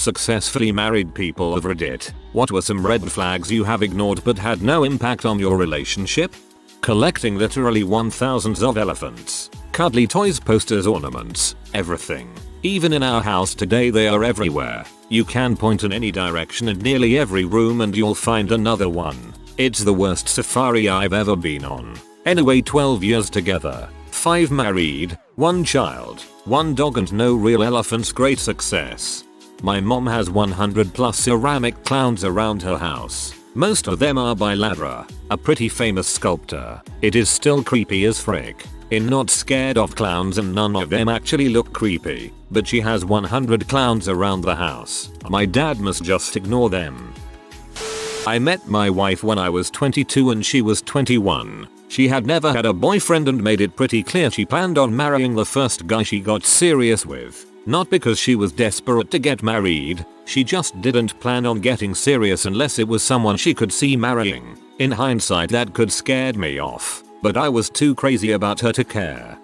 successfully married people of Reddit. What were some red flags you have ignored but had no impact on your relationship? Collecting literally 1000s of elephants, cuddly toys, posters, ornaments, everything. Even in our house today they are everywhere. You can point in any direction in nearly every room and you'll find another one. It's the worst safari I've ever been on. Anyway, 12 years together, 5 married, 1 child, 1 dog and no real elephants. Great success. My mom has 100 plus ceramic clowns around her house. Most of them are by Ladra, a pretty famous sculptor. It is still creepy as frick. I'm not scared of clowns and none of them actually look creepy, but she has 100 clowns around the house. My dad must just ignore them. I met my wife when I was 22 and she was 21. She had never had a boyfriend and made it pretty clear she planned on marrying the first guy she got serious with. Not because she was desperate to get married, she just didn't plan on getting serious unless it was someone she could see marrying. In hindsight that could scared me off, but I was too crazy about her to care.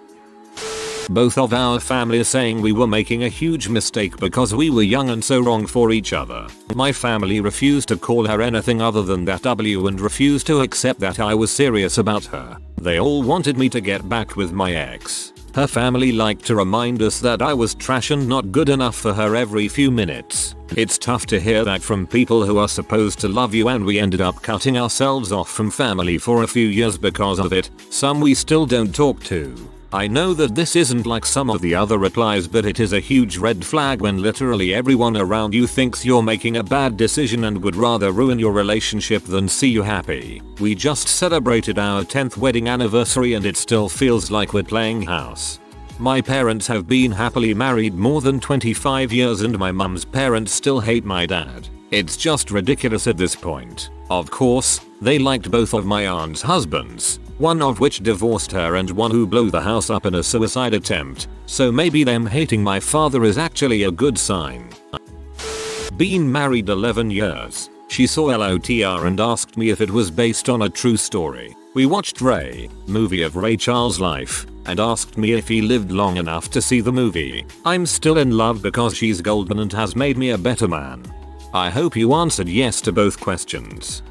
Both of our families saying we were making a huge mistake because we were young and so wrong for each other. My family refused to call her anything other than that W and refused to accept that I was serious about her. They all wanted me to get back with my ex. Her family liked to remind us that I was trash and not good enough for her every few minutes. It's tough to hear that from people who are supposed to love you, and we ended up cutting ourselves off from family for a few years because of it. Some we still don't talk to. I know that this isn't like some of the other replies, but it is a huge red flag when literally everyone around you thinks you're making a bad decision and would rather ruin your relationship than see you happy. We just celebrated our 10th wedding anniversary and it still feels like we're playing house. My parents have been happily married more than 25 years and my mum's parents still hate my dad. It's just ridiculous at this point. Of course, they liked both of my aunt's husbands, one of which divorced her and one who blew the house up in a suicide attempt, so maybe them hating my father is actually a good sign. Been married 11 years. She saw LOTR and asked me if it was based on a true story. We watched Ray, movie of Ray Charles' life, and asked me if he lived long enough to see the movie. I'm still in love because she's golden and has made me a better man. I hope you answered yes to both questions.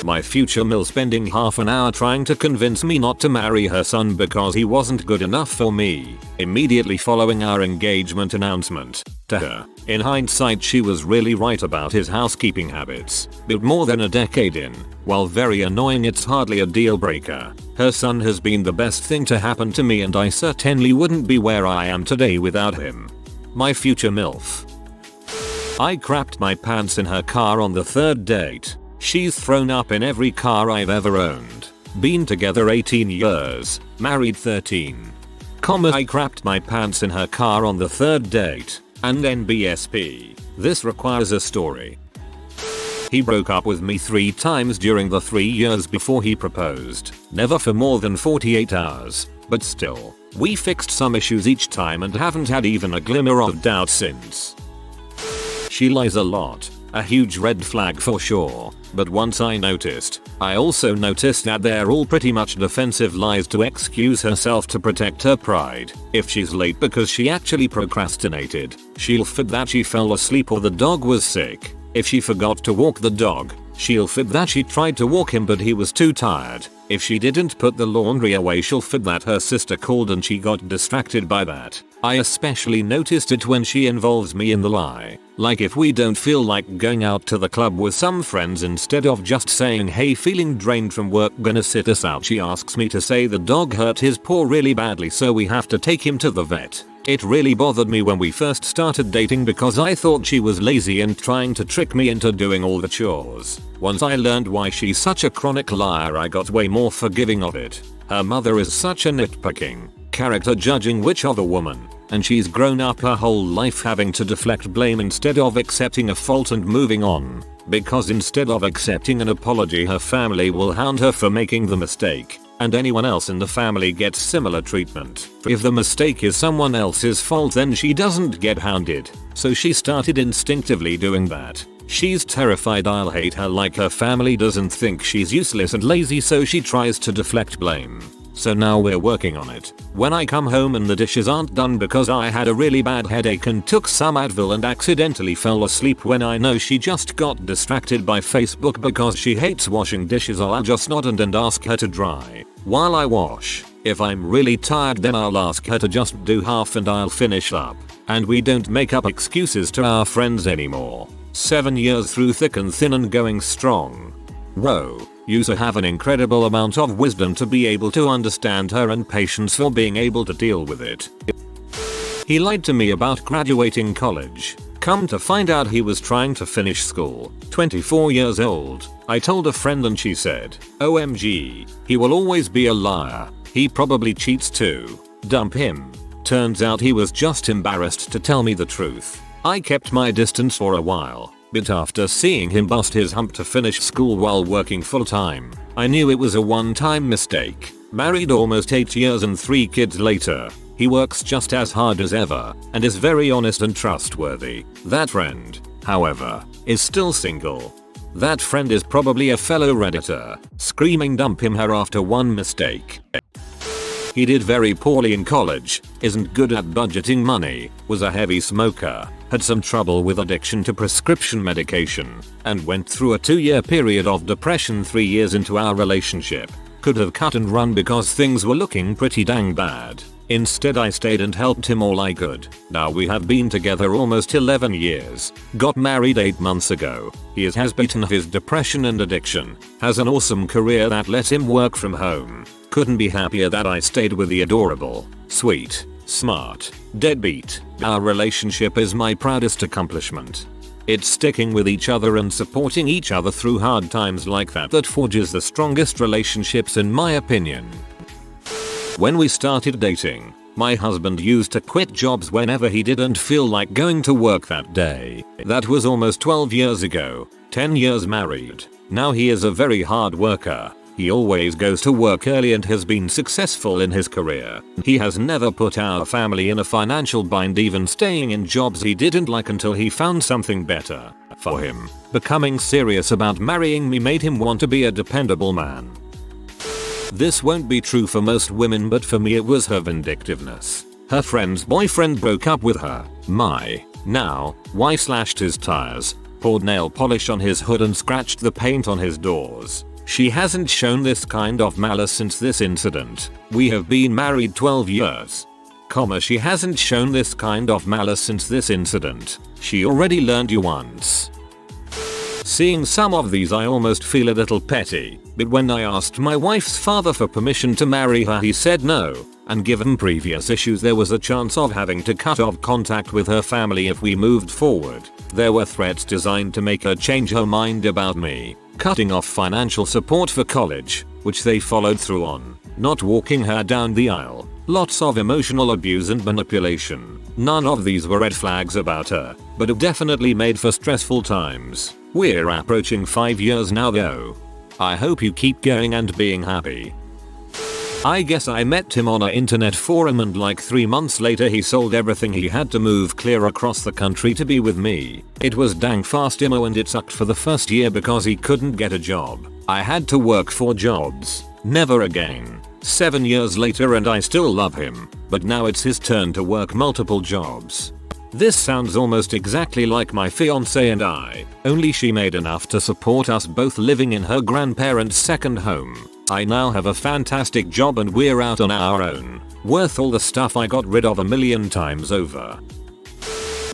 My future mill spending half an hour trying to convince me not to marry her son because he wasn't good enough for me, immediately following our engagement announcement. To her, in hindsight she was really right about his housekeeping habits, but more than a decade in, while very annoying it's hardly a deal breaker. Her son has been the best thing to happen to me and I certainly wouldn't be where I am today without him. My future MILF. I crapped my pants in her car on the 3rd date. She's thrown up in every car I've ever owned. Been together 18 years, married 13. I crapped my pants in her car on the 3rd date, and then BSP. This requires a story. He broke up with me 3 times during the 3 years before he proposed. Never for more than 48 hours, but still, we fixed some issues each time and haven't had even a glimmer of doubt since. She lies a lot. A huge red flag for sure, but once I also noticed that they're all pretty much defensive lies to excuse herself to protect her pride. If she's late because she actually procrastinated, she'll fit that she fell asleep or the dog was sick. If she forgot to walk the dog, she'll fit that she tried to walk him but he was too tired. If she didn't put the laundry away, she'll fit that her sister called and she got distracted by that. I especially noticed it when she involves me in the lie. Like if we don't feel like going out to the club with some friends, instead of just saying hey feeling drained from work gonna sit us out, she asks me to say the dog hurt his paw really badly so we have to take him to the vet. It really bothered me when we first started dating because I thought she was lazy and trying to trick me into doing all the chores. Once I learned why she's such a chronic liar, I got way more forgiving of it. Her mother is such a nitpicking, character judging witch of a woman, and she's grown up her whole life having to deflect blame instead of accepting a fault and moving on. Because instead of accepting an apology, her family will hound her for making the mistake, and anyone else in the family gets similar treatment. If the mistake is someone else's fault, then she doesn't get hounded, so she started instinctively doing that. She's terrified I'll hate her like her family doesn't think she's useless and lazy, so she tries to deflect blame. So now we're working on it. When I come home and the dishes aren't done because I had a really bad headache and took some Advil and accidentally fell asleep when I know she just got distracted by Facebook because she hates washing dishes, I'll just nod and ask her to dry while I wash. If I'm really tired then I'll ask her to just do half and I'll finish up. And we don't make up excuses to our friends anymore. 7 years through thick and thin and going strong. Whoa, you so have an incredible amount of wisdom to be able to understand her and patience for being able to deal with it. He lied to me about graduating college. Come to find out he was trying to finish school. 24 years old. I told a friend and she said, OMG, he will always be a liar. He probably cheats too. Dump him. Turns out he was just embarrassed to tell me the truth. I kept my distance for a while, but after seeing him bust his hump to finish school while working full time, I knew it was a one-time mistake. Married almost 8 years and 3 kids later, he works just as hard as ever and is very honest and trustworthy. That friend, however, is still single. That friend is probably a fellow Redditor, screaming dump him her after one mistake. He did very poorly in college, isn't good at budgeting money, was a heavy smoker, had some trouble with addiction to prescription medication, and went through a 2-year period of depression 3 years into our relationship. Could have cut and run because things were looking pretty dang bad. Instead I stayed and helped him all I could. Now we have been together almost 11 years. Got married 8 months ago. He has beaten his depression and addiction. Has an awesome career that lets him work from home. Couldn't be happier that I stayed with the adorable, sweet, smart, deadbeat. Our relationship is my proudest accomplishment. It's sticking with each other and supporting each other through hard times like that forges the strongest relationships in my opinion. When we started dating, my husband used to quit jobs whenever he didn't feel like going to work that day. That was almost 12 years ago, 10 years married. Now he is a very hard worker. He always goes to work early and has been successful in his career. He has never put our family in a financial bind, even staying in jobs he didn't like until he found something better for him. Becoming serious about marrying me made him want to be a dependable man. This won't be true for most women, but for me it was her vindictiveness. Her friend's boyfriend broke up with her. Now, why slashed his tires, poured nail polish on his hood and scratched the paint on his doors. She hasn't shown this kind of malice since this incident. We have been married 12 years. She hasn't shown this kind of malice since this incident. She already learned you once. Seeing some of these I almost feel a little petty, but when I asked my wife's father for permission to marry her he said no, and given previous issues there was a chance of having to cut off contact with her family if we moved forward. There were threats designed to make her change her mind about me, cutting off financial support for college, which they followed through on, not walking her down the aisle, lots of emotional abuse and manipulation. None of these were red flags about her, but it definitely made for stressful times. We're approaching 5 years now though. I hope you keep going and being happy. I guess I met him on an internet forum and like 3 months later he sold everything he had to move clear across the country to be with me. It was dang fast emo and it sucked for the first year because he couldn't get a job. I had to work 4 jobs. Never again. 7 years later and I still love him, but now it's his turn to work multiple jobs. This sounds almost exactly like my fiancée and I, only she made enough to support us both living in her grandparents' second home. I now have a fantastic job and we're out on our own. Worth all the stuff I got rid of a million times over.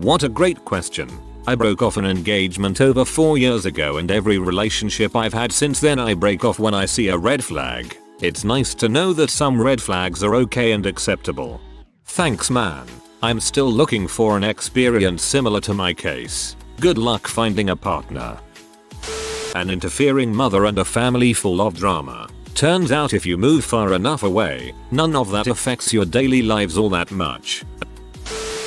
What a great question. I broke off an engagement over 4 years ago and every relationship I've had since then I break off when I see a red flag. It's nice to know that some red flags are okay and acceptable. Thanks man. I'm still looking for an experience similar to my case. Good luck finding a partner. An interfering mother and a family full of drama. Turns out if you move far enough away, none of that affects your daily lives all that much.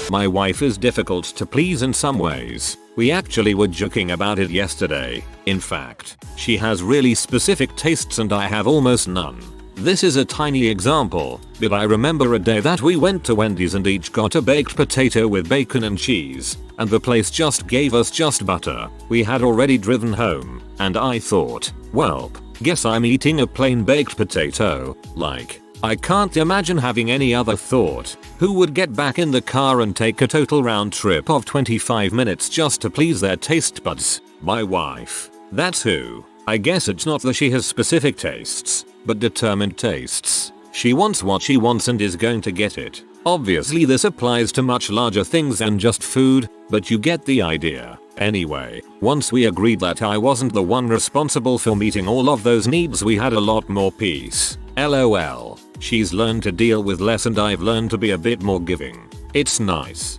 My wife is difficult to please in some ways. We actually were joking about it yesterday. In fact, she has really specific tastes and I have almost none. This is a tiny example, but I remember a day that we went to Wendy's and each got a baked potato with bacon and cheese, and the place just gave us just butter. We had already driven home, and I thought, well, guess I'm eating a plain baked potato, like, I can't imagine having any other thought. Who would get back in the car and take a total round trip of 25 minutes just to please their taste buds? My wife. That's who. I guess it's not that she has specific tastes, but determined tastes. She wants what she wants and is going to get it. Obviously this applies to much larger things than just food, but you get the idea. Anyway, once we agreed that I wasn't the one responsible for meeting all of those needs, we had a lot more peace. LOL. She's learned to deal with less and I've learned to be a bit more giving. It's nice.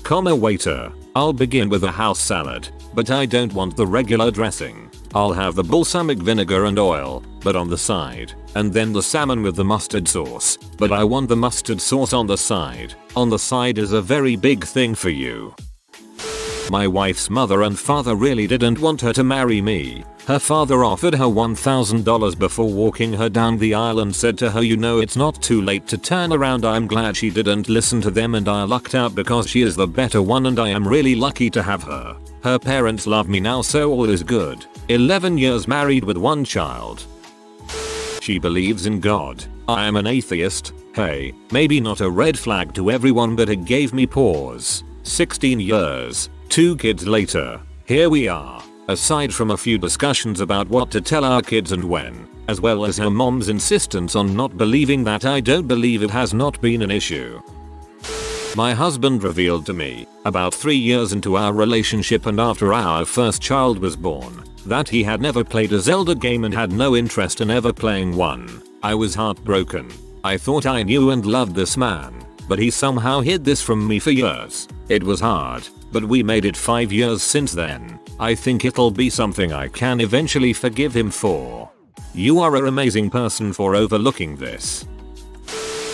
Waiter. I'll begin with a house salad, but I don't want the regular dressing. I'll have the balsamic vinegar and oil, but on the side, and then the salmon with the mustard sauce, but I want the mustard sauce on the side. On the side is a very big thing for you. My wife's mother and father really didn't want her to marry me. Her father offered her $1,000 before walking her down the aisle and said to her, "You know it's not too late to turn around." I'm glad she didn't listen to them and I lucked out because she is the better one and I am really lucky to have her. Her parents love me now, so all is good. 11 years married with 1 child. She believes in God. I am an atheist. Hey, maybe not a red flag to everyone, but it gave me pause. 16 years, 2 kids later, here we are. Aside from a few discussions about what to tell our kids and when, as well as her mom's insistence on not believing that, I don't believe it has not been an issue. My husband revealed to me, about 3 years into our relationship and after our first child was born, that he had never played a Zelda game and had no interest in ever playing one. I was heartbroken. I thought I knew and loved this man, but he somehow hid this from me for years. It was hard, but we made it 5 years since then. I think it'll be something I can eventually forgive him for. You are an amazing person for overlooking this.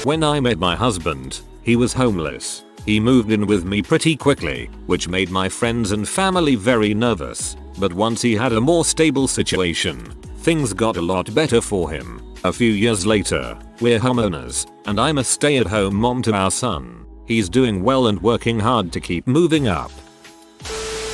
When I met my husband, he was homeless. He moved in with me pretty quickly, which made my friends and family very nervous. But once he had a more stable situation, things got a lot better for him. A few years later, we're homeowners, and I'm a stay-at-home mom to our son. He's doing well and working hard to keep moving up.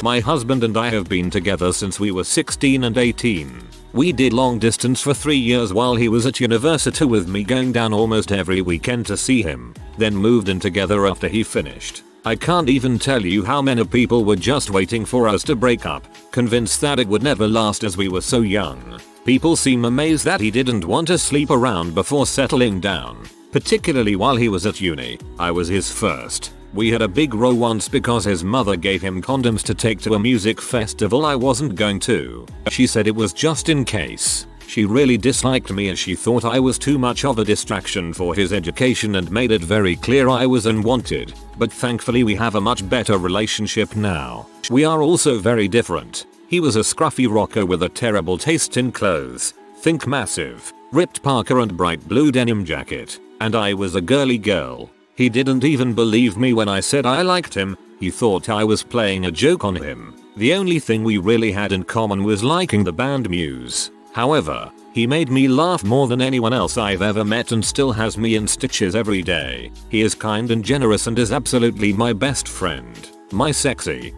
My husband and I have been together since we were 16 and 18. We did long distance for 3 years while he was at university, with me going down almost every weekend to see him, then moved in together after he finished. I can't even tell you how many people were just waiting for us to break up, convinced that it would never last as we were so young. People seem amazed that he didn't want to sleep around before settling down, particularly while he was at uni. I was his first. We had a big row once because his mother gave him condoms to take to a music festival I wasn't going to. She said it was just in case. She really disliked me as she thought I was too much of a distraction for his education and made it very clear I was unwanted, but thankfully we have a much better relationship now. We are also very different. He was a scruffy rocker with a terrible taste in clothes. Think massive, ripped parka and bright blue denim jacket. And I was a girly girl. He didn't even believe me when I said I liked him. He thought I was playing a joke on him. The only thing we really had in common was liking the band Muse. However, he made me laugh more than anyone else I've ever met and still has me in stitches every day. He is kind and generous and is absolutely my best friend. My sexy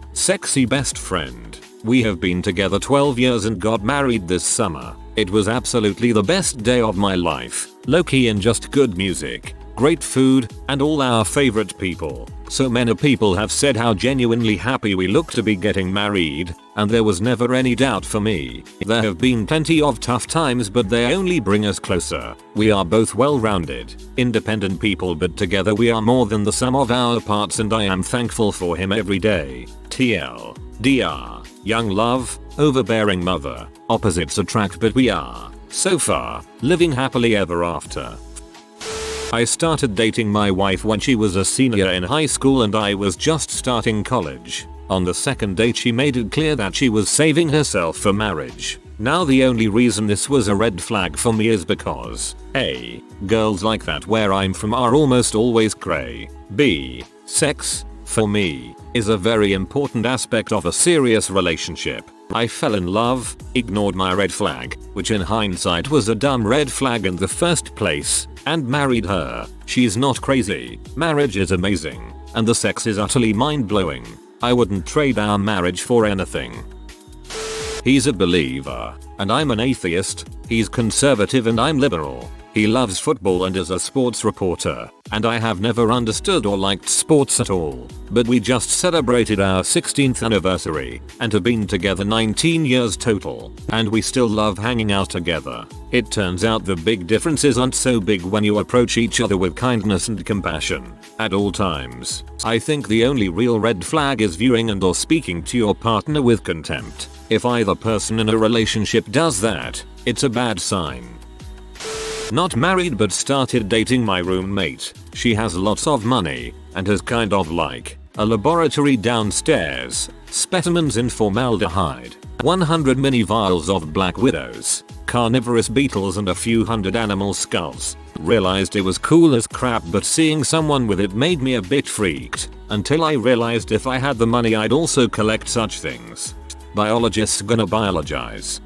best friend. We have been together 12 years and got married this summer. It was absolutely the best day of my life. Low-key and just good music, great food, and all our favorite people. So many people have said how genuinely happy we look to be getting married, and there was never any doubt for me. There have been plenty of tough times, but they only bring us closer. We are both well-rounded, independent people, but together we are more than the sum of our parts, and I am thankful for him every day. TL. DR. Young love, overbearing mother. Opposites attract, but we are, so far, living happily ever after. I started dating my wife when she was a senior in high school and I was just starting college. On the second date she made it clear that she was saving herself for marriage. Now the only reason this was a red flag for me is because A. Girls like that where I'm from are almost always cray. B. Sex, for me, is a very important aspect of a serious relationship. I fell in love, ignored my red flag, which in hindsight was a dumb red flag in the first place, and married her. She's not crazy, marriage is amazing, and the sex is utterly mind-blowing. I wouldn't trade our marriage for anything. He's a believer, and I'm an atheist. He's conservative and I'm liberal. He loves football and is a sports reporter, and I have never understood or liked sports at all. But we just celebrated our 16th anniversary and have been together 19 years total, and we still love hanging out together. It turns out the big differences aren't so big when you approach each other with kindness and compassion at all times. I think the only real red flag is viewing and or speaking to your partner with contempt. If either person in a relationship does that, it's a bad sign. Not married but started dating my roommate. She has lots of money and has kind of like a laboratory downstairs, specimens in formaldehyde, 100 mini vials of black widows, carnivorous beetles and a few hundred animal skulls. Realized it was cool as crap, but seeing someone with it made me a bit freaked, until I realized if I had the money I'd also collect such things. Biologists gonna biologize.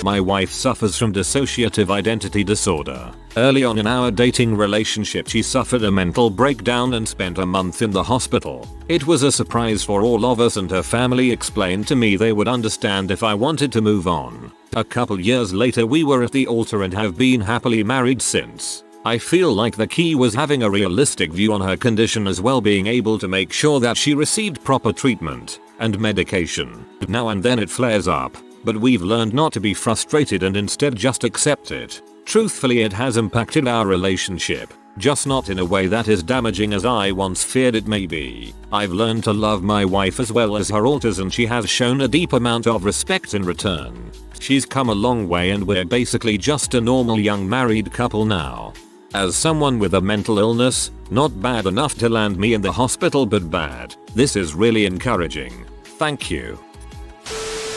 My wife suffers from dissociative identity disorder. Early on in our dating relationship she suffered a mental breakdown and spent a month in the hospital. It was a surprise for all of us, and her family explained to me they would understand if I wanted to move on. A couple years later we were at the altar and have been happily married since. I feel like the key was having a realistic view on her condition, as well being able to make sure that she received proper treatment and medication. Now and then it flares up, but we've learned not to be frustrated and instead just accept it. Truthfully, it has impacted our relationship, just not in a way that is damaging as I once feared it may be. I've learned to love my wife as well as her alters, and she has shown a deep amount of respect in return. She's come a long way and we're basically just a normal young married couple now. As someone with a mental illness, not bad enough to land me in the hospital but bad, this is really encouraging. Thank you.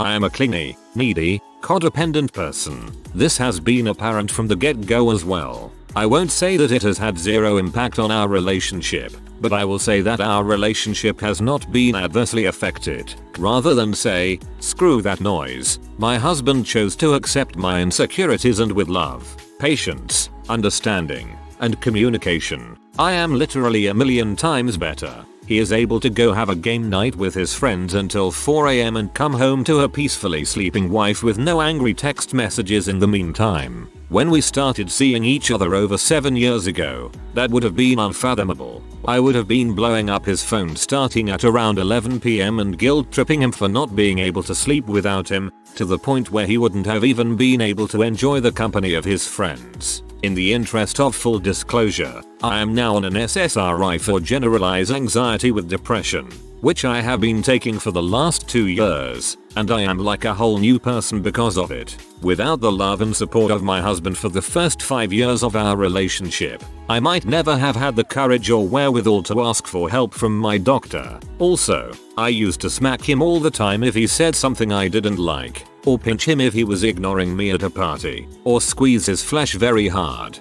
I am a clingy, needy, codependent person. This has been apparent from the get-go as well. I won't say that it has had zero impact on our relationship, but I will say that our relationship has not been adversely affected. Rather than say, screw that noise, my husband chose to accept my insecurities, and with love, patience, understanding, and communication, I am literally a million times better. He is able to go have a game night with his friends until 4 AM and come home to a peacefully sleeping wife with no angry text messages in the meantime. When we started seeing each other over 7 years ago, that would have been unfathomable. I would have been blowing up his phone starting at around 11 PM and guilt tripping him for not being able to sleep without him, to the point where he wouldn't have even been able to enjoy the company of his friends. In the interest of full disclosure, I am now on an SSRI for generalized anxiety with depression, which I have been taking for the last 2 years, and I am like a whole new person because of it. Without the love and support of my husband for the first 5 years of our relationship, I might never have had the courage or wherewithal to ask for help from my doctor. Also, I used to smack him all the time if he said something I didn't like, or pinch him if he was ignoring me at a party, or squeeze his flesh very hard.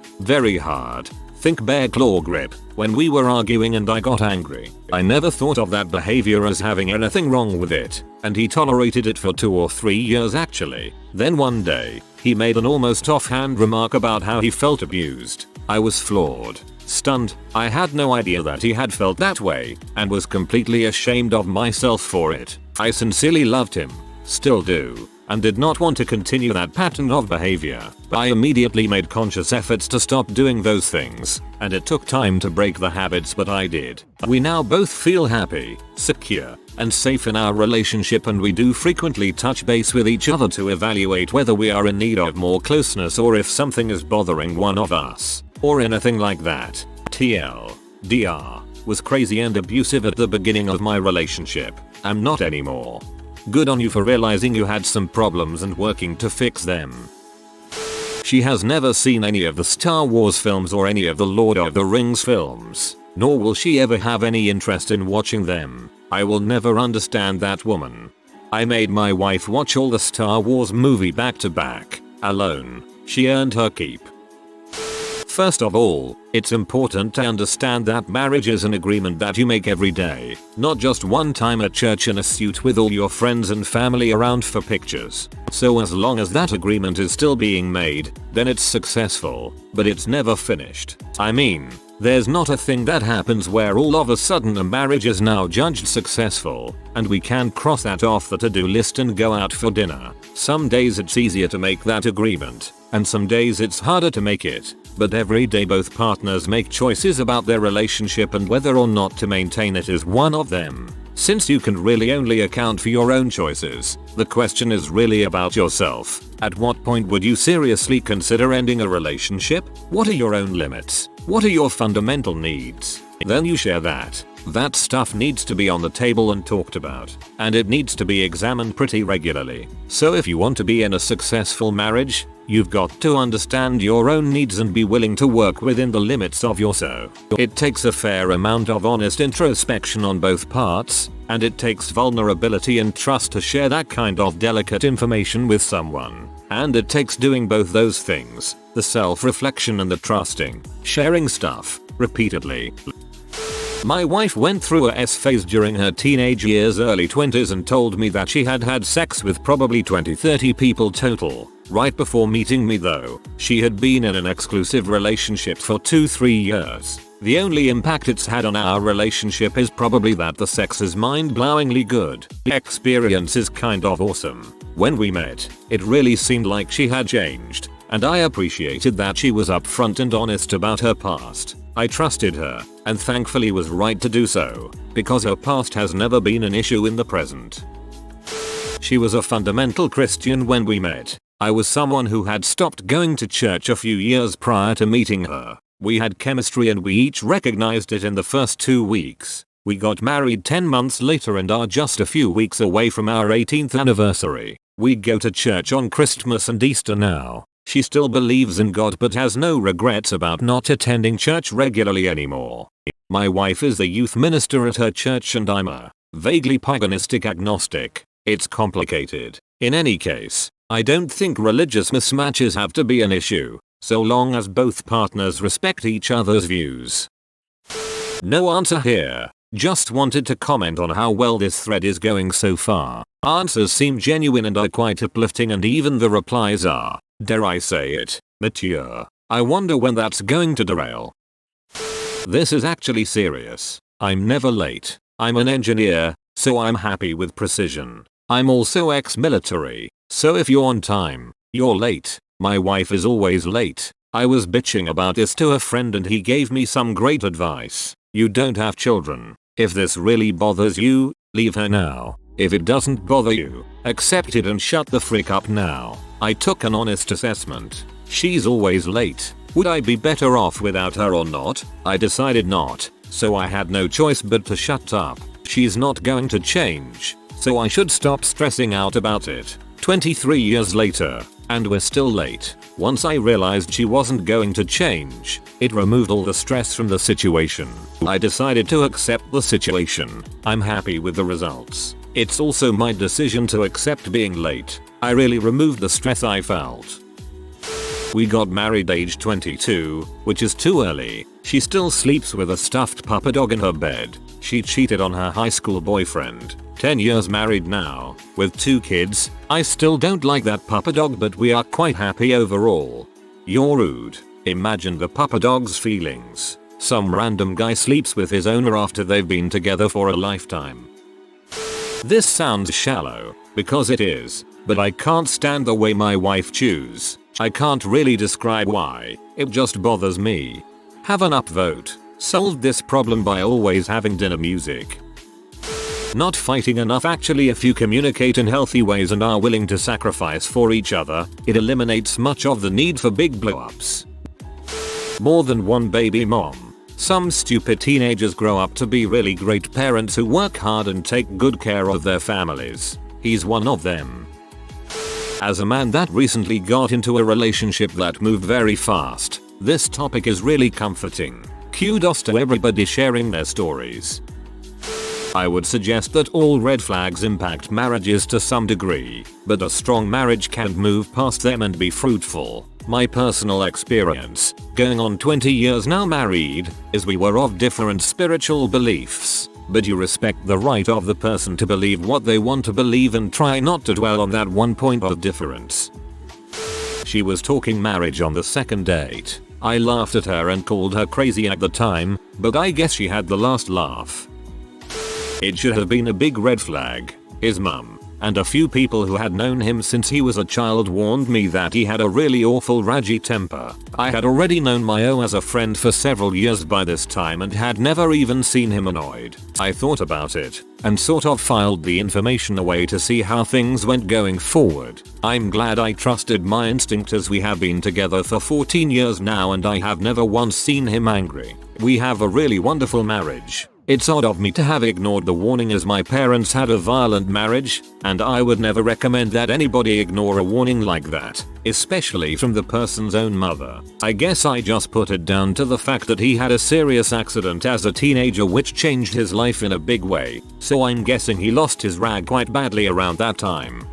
Think bear claw grip, when we were arguing and I got angry. I never thought of that behavior as having anything wrong with it, and he tolerated it for 2 or 3 years actually. Then one day, he made an almost offhand remark about how he felt abused. I was floored, stunned. I had no idea that he had felt that way, and was completely ashamed of myself for it. I sincerely loved him, still do, and did not want to continue that pattern of behavior. I immediately made conscious efforts to stop doing those things, and it took time to break the habits, but I did. We now both feel happy, secure, and safe in our relationship, and we do frequently touch base with each other to evaluate whether we are in need of more closeness or if something is bothering one of us, or anything like that. TLDR, was crazy and abusive at the beginning of my relationship. I'm not anymore. Good on you for realizing you had some problems and working to fix them. She has never seen any of the Star Wars films or any of the Lord of the Rings films, nor will she ever have any interest in watching them. I will never understand that woman. I made my wife watch all the Star Wars movie back to back, alone. She earned her keep. First of all, it's important to understand that marriage is an agreement that you make every day, not just one time at church in a suit with all your friends and family around for pictures. So as long as that agreement is still being made, then it's successful, but it's never finished. I mean, there's not a thing that happens where all of a sudden a marriage is now judged successful, and we can cross that off the to-do list and go out for dinner. Some days it's easier to make that agreement, and some days it's harder to make it. But every day both partners make choices about their relationship, and whether or not to maintain it is one of them. Since you can really only account for your own choices, the question is really about yourself. At what point would you seriously consider ending a relationship? What are your own limits? What are your fundamental needs? Then you share that. That stuff needs to be on the table and talked about, and it needs to be examined pretty regularly. So if you want to be in a successful marriage, you've got to understand your own needs and be willing to work within the limits of your so. It takes a fair amount of honest introspection on both parts, and it takes vulnerability and trust to share that kind of delicate information with someone. And it takes doing both those things, the self-reflection and the trusting, sharing stuff, repeatedly. My wife went through a S phase during her teenage years, early 20s, and told me that she had had sex with probably 20-30 people total. Right before meeting me though, she had been in an exclusive relationship for 2-3 years. The only impact it's had on our relationship is probably that the sex is mind-blowingly good. The experience is kind of awesome. When we met, it really seemed like she had changed, and I appreciated that she was upfront and honest about her past. I trusted her, and thankfully was right to do so, because her past has never been an issue in the present. She was a fundamental Christian when we met. I was someone who had stopped going to church a few years prior to meeting her. We had chemistry and we each recognized it in the first 2 weeks. We got married 10 months later and are just a few weeks away from our 18th anniversary. We go to church on Christmas and Easter now. She still believes in God but has no regrets about not attending church regularly anymore. My wife is the youth minister at her church and I'm a vaguely paganistic agnostic. It's complicated. In any case, I don't think religious mismatches have to be an issue, so long as both partners respect each other's views. No answer here. Just wanted to comment on how well this thread is going so far. Answers seem genuine and are quite uplifting, and even the replies are, dare I say it, mature. I wonder when that's going to derail. This is actually serious. I'm never late. I'm an engineer, so I'm happy with precision. I'm also ex-military, so if you're on time, you're late. My wife is always late. I was bitching about this to a friend and he gave me some great advice. You don't have children. If this really bothers you, leave her now. If it doesn't bother you, accept it and shut the frick up now. I took an honest assessment. She's always late. Would I be better off without her or not? I decided not, so I had no choice but to shut up. She's not going to change, so I should stop stressing out about it. 23 years later, and we're still late. Once I realized she wasn't going to change, it removed all the stress from the situation. I decided to accept the situation. I'm happy with the results. It's also my decision to accept being late. I really removed the stress I felt. We got married age 22, which is too early. She still sleeps with a stuffed puppy dog in her bed. She cheated on her high school boyfriend. 10 years married now, with 2 kids. I still don't like that puppy dog, but we are quite happy overall. You're rude. Imagine the puppy dog's feelings. Some random guy sleeps with his owner after they've been together for a lifetime. This sounds shallow, because it is, but I can't stand the way my wife chews. I can't really describe why, it just bothers me. Have an upvote. Solved this problem by always having dinner music. Not fighting enough. Actually, if you communicate in healthy ways and are willing to sacrifice for each other, it eliminates much of the need for big blow-ups. More than one baby mom. Some stupid teenagers grow up to be really great parents who work hard and take good care of their families. He's one of them. As a man that recently got into a relationship that moved very fast, this topic is really comforting. Kudos to everybody sharing their stories. I would suggest that all red flags impact marriages to some degree, but a strong marriage can move past them and be fruitful. My personal experience, going on 20 years now married, is we were of different spiritual beliefs, but you respect the right of the person to believe what they want to believe and try not to dwell on that one point of difference. She was talking marriage on the second date. I laughed at her and called her crazy at the time, but I guess she had the last laugh. It should have been a big red flag. His mum, and a few people who had known him since he was a child warned me that he had a really awful raggy temper. I had already known Mayo as a friend for several years by this time and had never even seen him annoyed. I thought about it and sort of filed the information away to see how things went going forward. I'm glad I trusted my instinct as we have been together for 14 years now and I have never once seen him angry. We have a really wonderful marriage. It's odd of me to have ignored the warning as my parents had a violent marriage, and I would never recommend that anybody ignore a warning like that, especially from the person's own mother. I guess I just put it down to the fact that he had a serious accident as a teenager which changed his life in a big way, so I'm guessing he lost his rag quite badly around that time.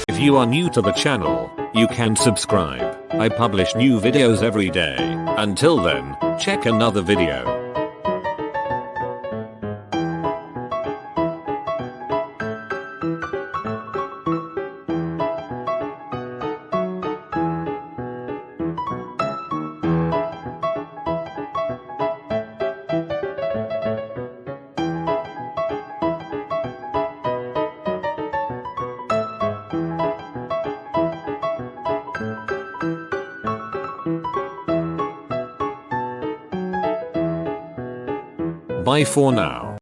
If you are new to the channel, you can subscribe. I publish new videos every day. Until then, check another video. Bye for now.